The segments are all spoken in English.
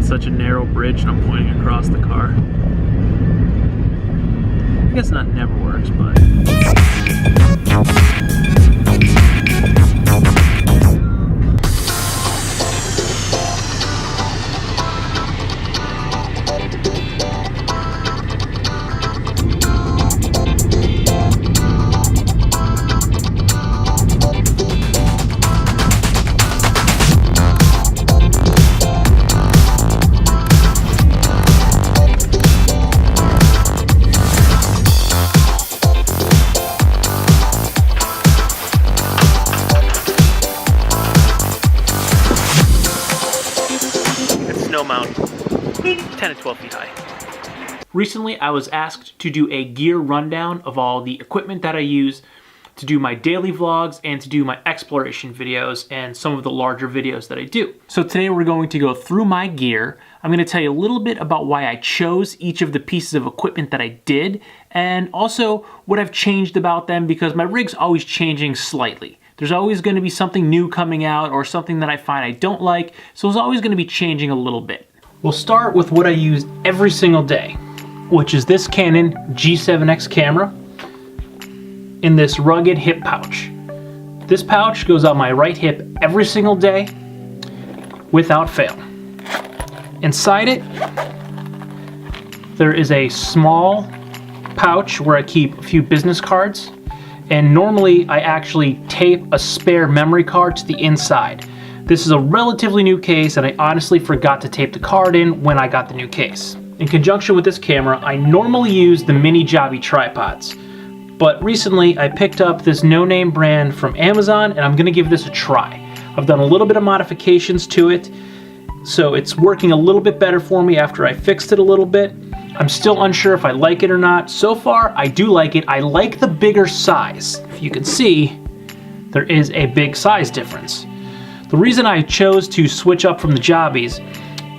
It's such a narrow bridge and I'm pointing across the car. I guess not never works, but... Snow Mountain, 10 to 12 feet high. Recently, I was asked to do a gear rundown of all the equipment that I use to do my daily vlogs and to do my exploration videos and some of the larger videos that I do. So today we're going to go through my gear. I'm going to tell you a little bit about why I chose each of the pieces of equipment that I did, and also what I've changed about them, because my rig's always changing slightly. There's always going to be something new coming out or something that I find I don't like, so it's always going to be changing a little bit. We'll start with what I use every single day, which is this Canon G7X camera in this rugged hip pouch. This pouch goes on my right hip every single day without fail. Inside it, there is a small pouch where I keep a few business cards. And normally I actually tape a spare memory card to the inside. This is a relatively new case and I honestly forgot to tape the card in when I got the new case. In conjunction with this camera, I normally use the mini Jobby tripods. But recently I picked up this no-name brand from Amazon and I'm gonna give this a try. I've done a little bit of modifications to it, so it's working a little bit better for me after I fixed it a little bit. I'm still unsure if I like it or not. So far, I do like it. I like the bigger size. If you can see, there is a big size difference. The reason I chose to switch up from the Jobbies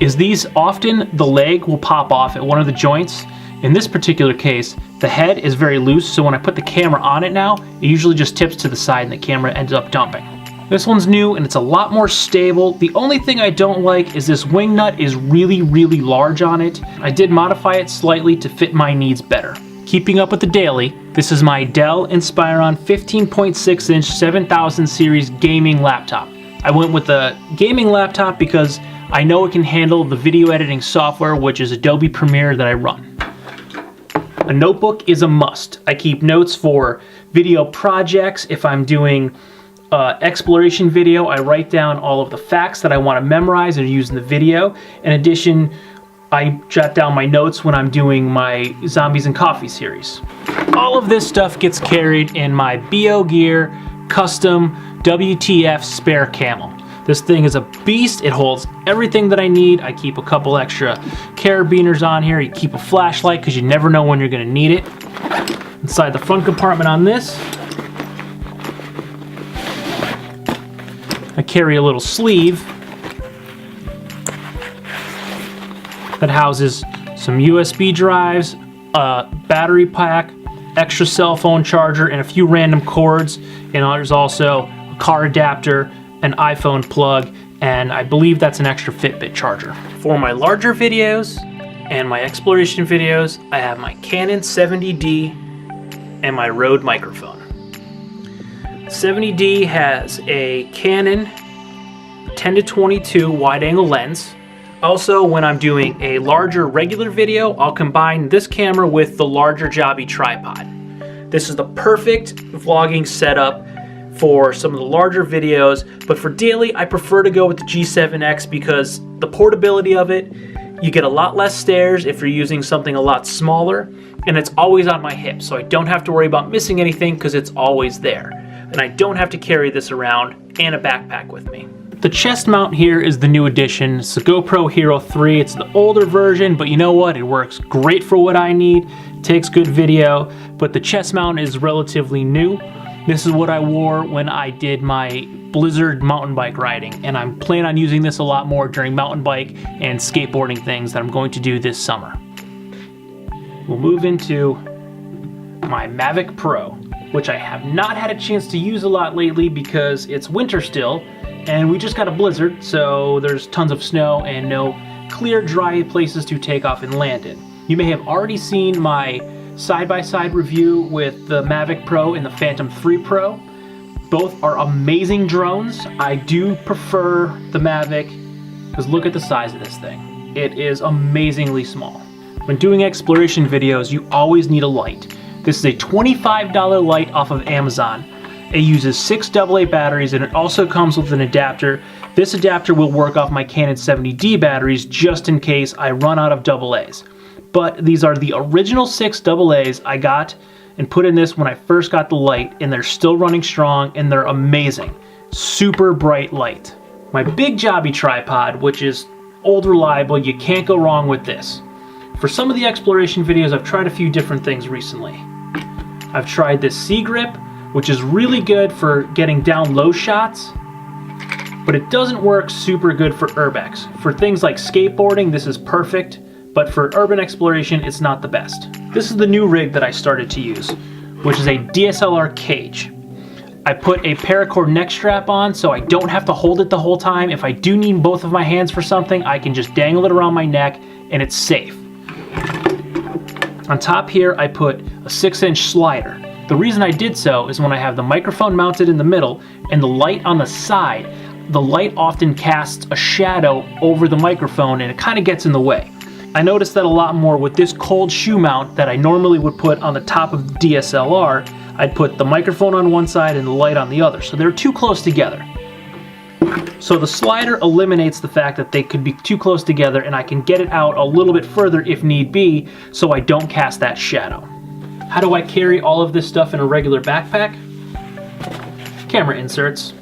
is these often the leg will pop off at one of the joints. In this particular case, the head is very loose, so when I put the camera on it now, it usually just tips to the side and the camera ends up dumping. This one's new and it's a lot more stable. The only thing I don't like is this wing nut is really, really large on it. I did modify it slightly to fit my needs better. Keeping up with the daily, this is my Dell Inspiron 15.6-inch 7000 series gaming laptop. I went with a gaming laptop because I know it can handle the video editing software, which is Adobe Premiere that I run. A notebook is a must. I keep notes for video projects. If I'm doing exploration video, I write down all of the facts that I want to memorize and use in the video. In addition, I jot down my notes when I'm doing my Zombies and Coffee series. All of this stuff gets carried in my BO Gear custom WTF spare camel. This thing is a beast. It holds everything that I need. I keep a couple extra carabiners on here. You keep a flashlight because you never know when you're going to need it. Inside the front compartment on this, I carry a little sleeve that houses some USB drives, a battery pack, extra cell phone charger, and a few random cords. And there's also a car adapter, an iPhone plug, and I believe that's an extra Fitbit charger. For my larger videos and my exploration videos, I have my Canon 70D and my Rode microphone. 70D has a Canon 10-22 wide-angle lens. Also, when I'm doing a larger regular video, I'll combine this camera with the larger Jobby tripod. This is the perfect vlogging setup for some of the larger videos, but for daily, I prefer to go with the G7X because the portability of it, you get a lot less stairs if you're using something a lot smaller, and it's always on my hip, so I don't have to worry about missing anything because it's always there. And I don't have to carry this around and a backpack with me. The chest mount here is the new addition. It's the GoPro Hero 3. It's the older version, but you know what? It works great for what I need. It takes good video, but the chest mount is relatively new. This is what I wore when I did my Blizzard mountain bike riding, and I'm planning on using this a lot more during mountain bike and skateboarding things that I'm going to do this summer. We'll move into my Mavic Pro, which I have not had a chance to use a lot lately because it's winter still, and we just got a blizzard, so there's tons of snow and no clear, dry places to take off and land in. You may have already seen my side-by-side review with the Mavic Pro and the Phantom 3 Pro. Both are amazing drones. I do prefer the Mavic because look at the size of this thing. It is amazingly small. When doing exploration videos, you always need a light. This is a $25 light off of Amazon. It uses 6 AA batteries and it also comes with an adapter. This adapter will work off my Canon 70D batteries just in case I run out of AA's. But these are the original 6 AA's I got and put in this when I first got the light, and they're still running strong and they're amazing. Super bright light. My big jobby tripod, which is old reliable, you can't go wrong with this. For some of the exploration videos, I've tried a few different things recently. I've tried this C-grip, which is really good for getting down low shots, but it doesn't work super good for urbex. For things like skateboarding, this is perfect. But for urban exploration, it's not the best. This is the new rig that I started to use, which is a DSLR cage. I put a paracord neck strap on so I don't have to hold it the whole time. If I do need both of my hands for something, I can just dangle it around my neck and it's safe. On top here, I put a 6-inch slider. The reason I did so is when I have the microphone mounted in the middle and the light on the side, the light often casts a shadow over the microphone and it kind of gets in the way. I noticed that a lot more with this cold shoe mount that I normally would put on the top of the DSLR. I'd put the microphone on one side and the light on the other, so they're too close together. So the slider eliminates the fact that they could be too close together, and I can get it out a little bit further if need be so I don't cast that shadow. How do I carry all of this stuff in a regular backpack? Camera inserts.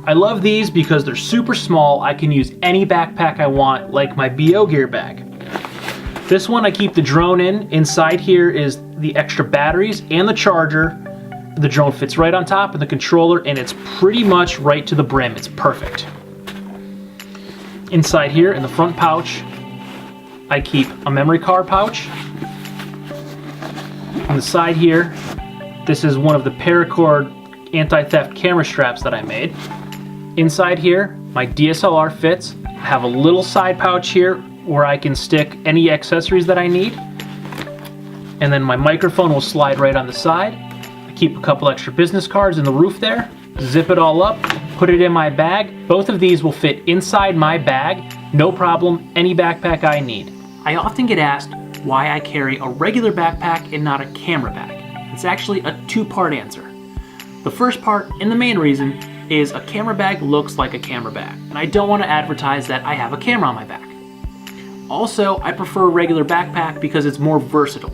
I love these because they're super small. I can use any backpack I want, like my BO gear bag. This one I keep the drone in. Inside here is the extra batteries and the charger. The drone fits right on top of the controller and it's pretty much right to the brim. It's perfect. Inside here in the front pouch, I keep a memory card pouch. On the side here, this is one of the paracord anti-theft camera straps that I made. Inside here, my DSLR fits. I have a little side pouch here where I can stick any accessories that I need. And then my microphone will slide right on the side. I keep a couple extra business cards in the roof there. Zip it all up, put it in my bag. Both of these will fit inside my bag. No problem, any backpack I need. I often get asked why I carry a regular backpack and not a camera bag. It's actually a two-part answer. The first part, and the main reason, is a camera bag looks like a camera bag, and I don't want to advertise that I have a camera on my back. Also, I prefer a regular backpack because it's more versatile.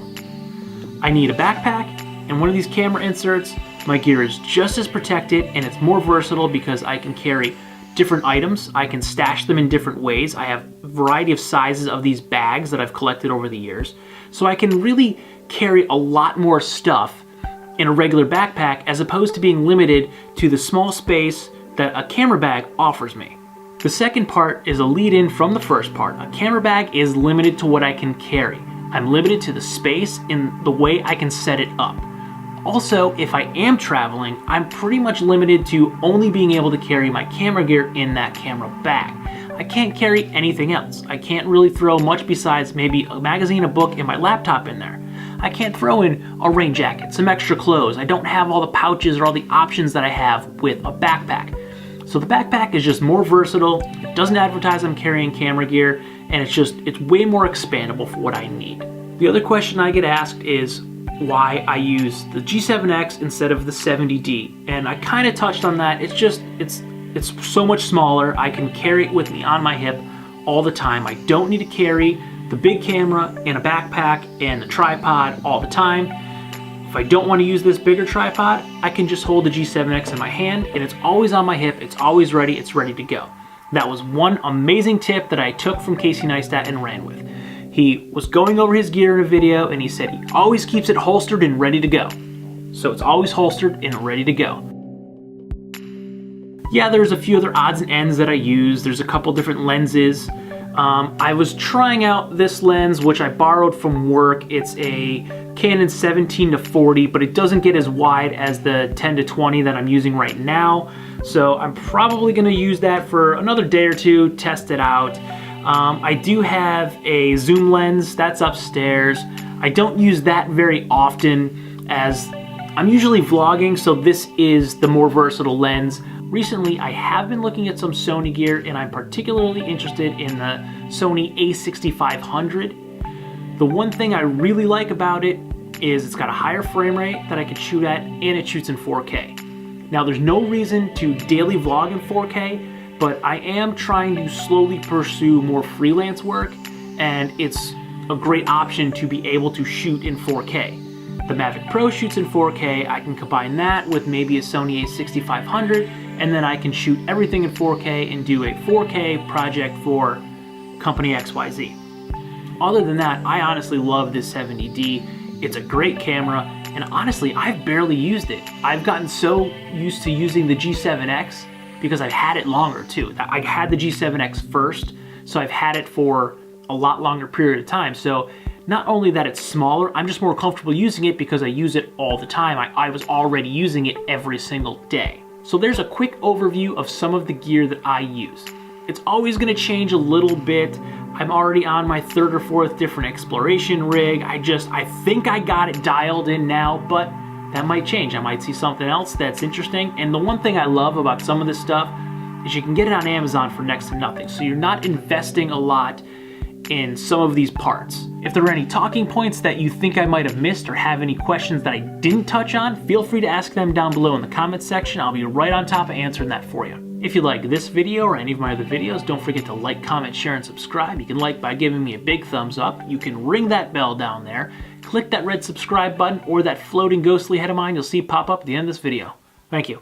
I need a backpack and one of these camera inserts. My gear is just as protected and it's more versatile because I can carry different items. I can stash them in different ways. I have a variety of sizes of these bags that I've collected over the years. So I can really carry a lot more stuff in a regular backpack as opposed to being limited to the small space that a camera bag offers me. The second part is a lead-in from the first part. A camera bag is limited to what I can carry. I'm limited to the space and the way I can set it up. Also, if I am traveling, I'm pretty much limited to only being able to carry my camera gear in that camera bag. I can't carry anything else. I can't really throw much besides maybe a magazine, a book, and my laptop in there. I can't throw in a rain jacket, some extra clothes. I don't have all the pouches or all the options that I have with a backpack. So the backpack is just more versatile. It doesn't advertise I'm carrying camera gear, and it's way more expandable for what I need. The other question I get asked is why I use the G7X instead of the 70D, and I kind of touched on that. It's so much smaller. I can carry it with me on my hip all the time. I don't need to carry the big camera in a backpack and the tripod all the time. If I don't want to use this bigger tripod, I can just hold the G7X in my hand and it's always on my hip, it's always ready, it's ready to go. That was one amazing tip that I took from Casey Neistat and ran with. He was going over his gear in a video and he said he always keeps it holstered and ready to go. So it's always holstered and ready to go. Yeah, there's a few other odds and ends that I use. There's a couple different lenses. I was trying out this lens, which I borrowed from work. It's a Canon 17-40, but it doesn't get as wide as the 10-20 that I'm using right now. So I'm probably gonna use that for another day or two, test it out. I do have a zoom lens that's upstairs. I don't use that very often as I'm usually vlogging, so this is the more versatile lens. Recently, I have been looking at some Sony gear, and I'm particularly interested in the Sony a6500. The one thing I really like about it is it's got a higher frame rate that I can shoot at, and it shoots in 4K. Now, there's no reason to daily vlog in 4K, but I am trying to slowly pursue more freelance work, and it's a great option to be able to shoot in 4K. The Mavic Pro shoots in 4K. I can combine that with maybe a Sony a6500, and then I can shoot everything in 4K and do a 4K project for company XYZ. Other than that, I honestly love this 70D. It's a great camera, and honestly, I've barely used it. I've gotten so used to using the G7X because I've had it longer too. I had the G7X first, so I've had it for a lot longer period of time. So not only that it's smaller, I'm just more comfortable using it because I use it all the time. I was already using it every single day. So there's a quick overview of some of the gear that I use. It's always gonna change a little bit. I'm already on my 3rd or 4th different exploration rig. I think I got it dialed in now, but that might change. I might see something else that's interesting. And the one thing I love about some of this stuff is you can get it on Amazon for next to nothing. So you're not investing a lot in some of these parts. If there are any talking points that you think I might have missed or have any questions that I didn't touch on, feel free to ask them down below in the comments section. I'll be right on top of answering that for you. If you like this video or any of my other videos, don't forget to like, comment, share, and subscribe. You can like by giving me a big thumbs up. You can ring that bell down there, click that red subscribe button or that floating ghostly head of mine you'll see pop up at the end of this video. Thank you.